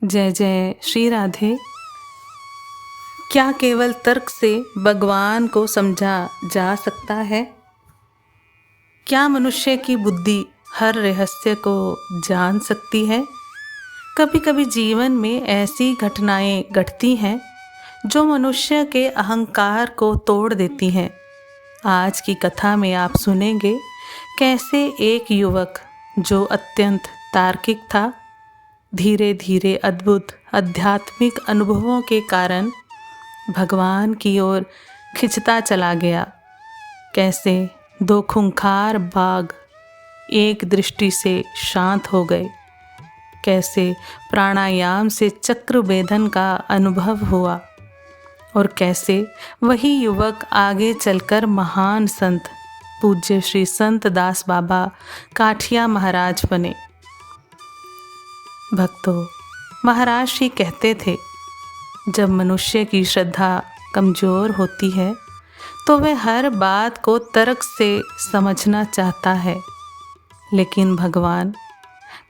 जय जय श्री राधे। क्या केवल तर्क से भगवान को समझा जा सकता है? क्या मनुष्य की बुद्धि हर रहस्य को जान सकती है? कभी कभी जीवन में ऐसी घटनाएं घटती हैं जो मनुष्य के अहंकार को तोड़ देती हैं। आज की कथा में आप सुनेंगे कैसे एक युवक जो अत्यंत तार्किक था, धीरे धीरे अद्भुत आध्यात्मिक अनुभवों के कारण भगवान की ओर खिंचता चला गया। कैसे दो खूंखार बाघ एक दृष्टि से शांत हो गए, कैसे प्राणायाम से चक्र भेदन का अनुभव हुआ और कैसे वही युवक आगे चलकर महान संत पूज्य श्री संत दास बाबा काठिया महाराज बने। भक्तों, महाराज श्री कहते थे, जब मनुष्य की श्रद्धा कमज़ोर होती है तो वह हर बात को तर्क से समझना चाहता है, लेकिन भगवान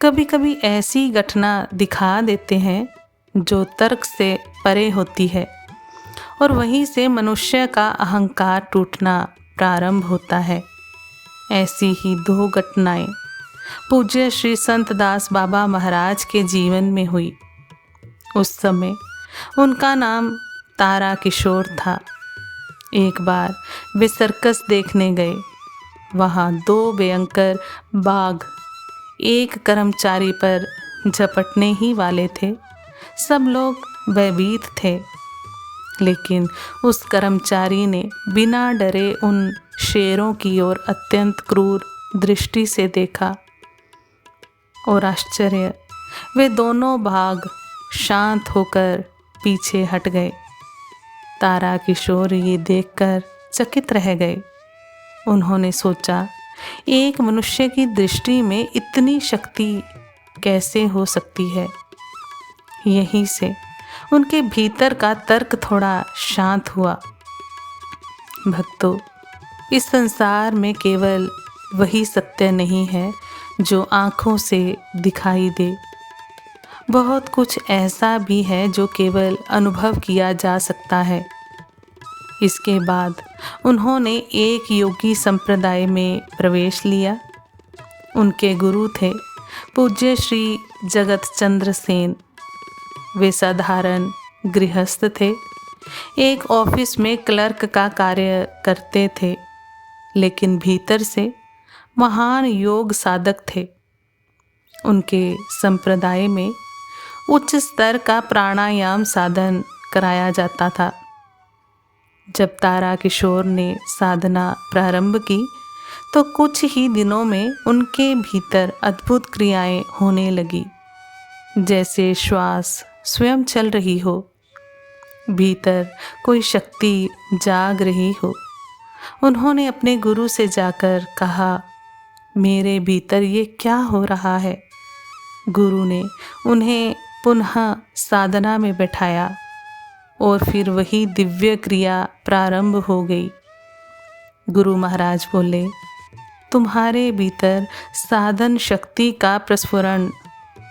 कभी कभी ऐसी घटना दिखा देते हैं जो तर्क से परे होती है और वहीं से मनुष्य का अहंकार टूटना प्रारंभ होता है। ऐसी ही दो घटनाएं पूज्य श्री संत दास बाबा महाराज के जीवन में हुई। उस समय उनका नाम तारा किशोर था। एक बार वे सर्कस देखने गए। वहाँ दो भयंकर बाघ एक कर्मचारी पर झपटने ही वाले थे। सब लोग भयभीत थे, लेकिन उस कर्मचारी ने बिना डरे उन शेरों की ओर अत्यंत क्रूर दृष्टि से देखा और आश्चर्य, वे दोनों बाघ शांत होकर पीछे हट गए। तारा किशोर ये देखकर चकित रह गए। उन्होंने सोचा, एक मनुष्य की दृष्टि में इतनी शक्ति कैसे हो सकती है? यहीं से उनके भीतर का तर्क थोड़ा शांत हुआ। भक्तों, इस संसार में केवल वही सत्य नहीं है जो आँखों से दिखाई दे। बहुत कुछ ऐसा भी है जो केवल अनुभव किया जा सकता है। इसके बाद उन्होंने एक योगी संप्रदाय में प्रवेश लिया। उनके गुरु थे पूज्य श्री जगत चंद्र सेन। वे साधारण गृहस्थ थे, एक ऑफिस में क्लर्क का कार्य करते थे, लेकिन भीतर से महान योग साधक थे। उनके संप्रदाय में उच्च स्तर का प्राणायाम साधन कराया जाता था। जब तारा किशोर ने साधना प्रारंभ की तो कुछ ही दिनों में उनके भीतर अद्भुत क्रियाएं होने लगी, जैसे श्वास स्वयं चल रही हो, भीतर कोई शक्ति जाग रही हो। उन्होंने अपने गुरु से जाकर कहा, मेरे भीतर ये क्या हो रहा है? गुरु ने उन्हें पुनः साधना में बैठाया और फिर वही दिव्य क्रिया प्रारंभ हो गई। गुरु महाराज बोले, तुम्हारे भीतर साधन शक्ति का प्रस्फुरण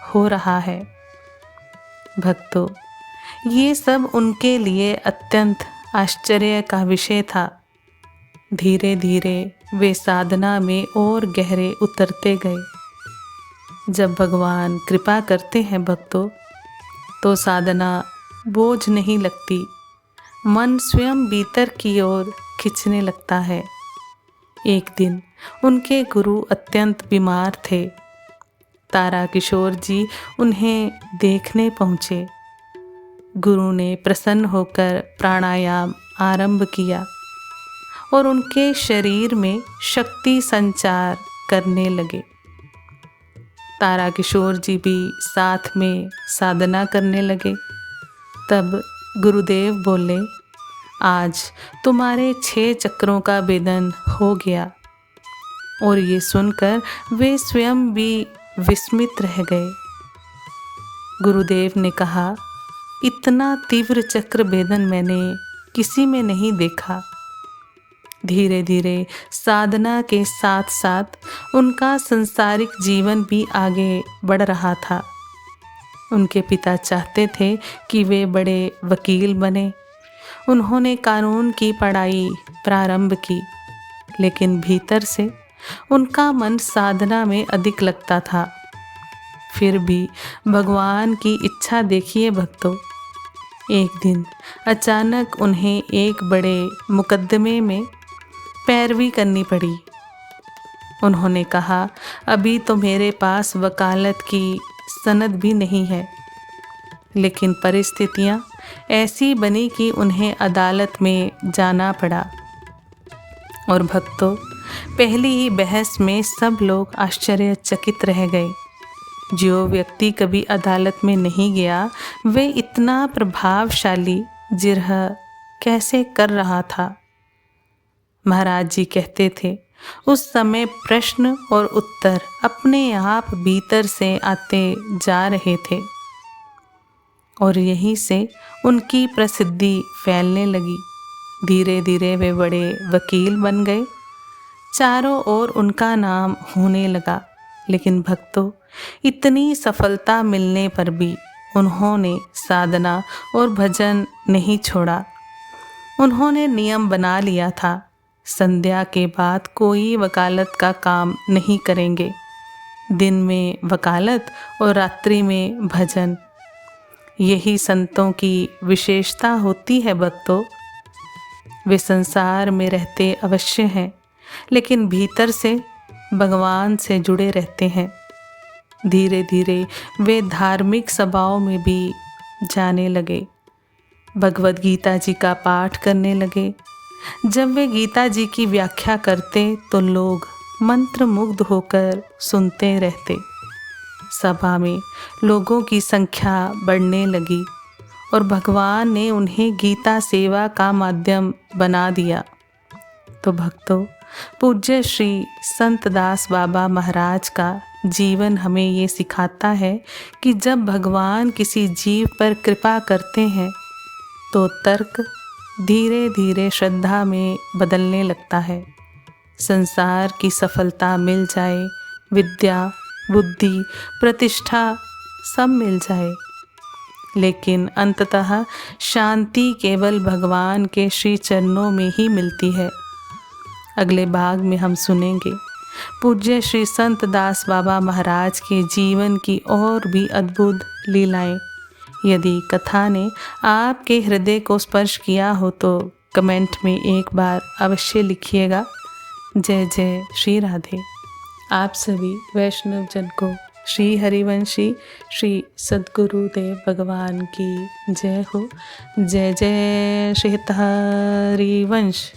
हो रहा है। भक्तों, ये सब उनके लिए अत्यंत आश्चर्य का विषय था। धीरे धीरे वे साधना में और गहरे उतरते गए। जब भगवान कृपा करते हैं भक्तों, तो साधना बोझ नहीं लगती, मन स्वयं भीतर की ओर खींचने लगता है। एक दिन उनके गुरु अत्यंत बीमार थे। तारा किशोर जी उन्हें देखने पहुँचे। गुरु ने प्रसन्न होकर प्राणायाम आरंभ किया और उनके शरीर में शक्ति संचार करने लगे। तारा किशोर जी भी साथ में साधना करने लगे। तब गुरुदेव बोले, आज तुम्हारे 6 चक्रों का भेदन हो गया। और ये सुनकर वे स्वयं भी विस्मित रह गए। गुरुदेव ने कहा, इतना तीव्र चक्र भेदन मैंने किसी में नहीं देखा। धीरे धीरे साधना के साथ साथ उनका संसारिक जीवन भी आगे बढ़ रहा था। उनके पिता चाहते थे कि वे बड़े वकील बने। उन्होंने कानून की पढ़ाई प्रारंभ की, लेकिन भीतर से उनका मन साधना में अधिक लगता था। फिर भी भगवान की इच्छा देखिए भक्तों, एक दिन अचानक उन्हें एक बड़े मुकदमे में पैरवी करनी पड़ी। उन्होंने कहा, अभी तो मेरे पास वकालत की सनद भी नहीं है, लेकिन परिस्थितियां ऐसी बनी कि उन्हें अदालत में जाना पड़ा। और भक्तों, पहली ही बहस में सब लोग आश्चर्यचकित रह गए। जो व्यक्ति कभी अदालत में नहीं गया, वे इतना प्रभावशाली जिरह कैसे कर रहा था। महाराज जी कहते थे, उस समय प्रश्न और उत्तर अपने आप भीतर से आते जा रहे थे और यहीं से उनकी प्रसिद्धि फैलने लगी। धीरे धीरे वे बड़े वकील बन गए, चारों ओर उनका नाम होने लगा। लेकिन भक्तों, इतनी सफलता मिलने पर भी उन्होंने साधना और भजन नहीं छोड़ा। उन्होंने नियम बना लिया था, संध्या के बाद कोई वकालत का काम नहीं करेंगे। दिन में वकालत और रात्रि में भजन। यही संतों की विशेषता होती है भक्तों। वे संसार में रहते अवश्य हैं, लेकिन भीतर से भगवान से जुड़े रहते हैं। धीरे धीरे वे धार्मिक सभाओं में भी जाने लगे, भगवद गीता जी का पाठ करने लगे। जब वे गीता जी की व्याख्या करते तो लोग मंत्रमुग्ध होकर सुनते रहते। सभा में लोगों की संख्या बढ़ने लगी और भगवान ने उन्हें गीता सेवा का माध्यम बना दिया। तो भक्तों, पूज्य श्री संत दास बाबा महाराज का जीवन हमें ये सिखाता है कि जब भगवान किसी जीव पर कृपा करते हैं तो तर्क धीरे धीरे श्रद्धा में बदलने लगता है। संसार की सफलता मिल जाए, विद्या, बुद्धि, प्रतिष्ठा सब मिल जाए, लेकिन अंततः शांति केवल भगवान के श्री चरणों में ही मिलती है। अगले भाग में हम सुनेंगे पूज्य श्री संत दास बाबा महाराज के जीवन की और भी अद्भुत लीलाएं। यदि कथा ने आपके हृदय को स्पर्श किया हो तो कमेंट में एक बार अवश्य लिखिएगा। जय जय श्री राधे। आप सभी वैष्णव जन को श्री हरिवंशी श्री सद्गुरुदेव भगवान की जय हो। जय जय श्री हरिवंश।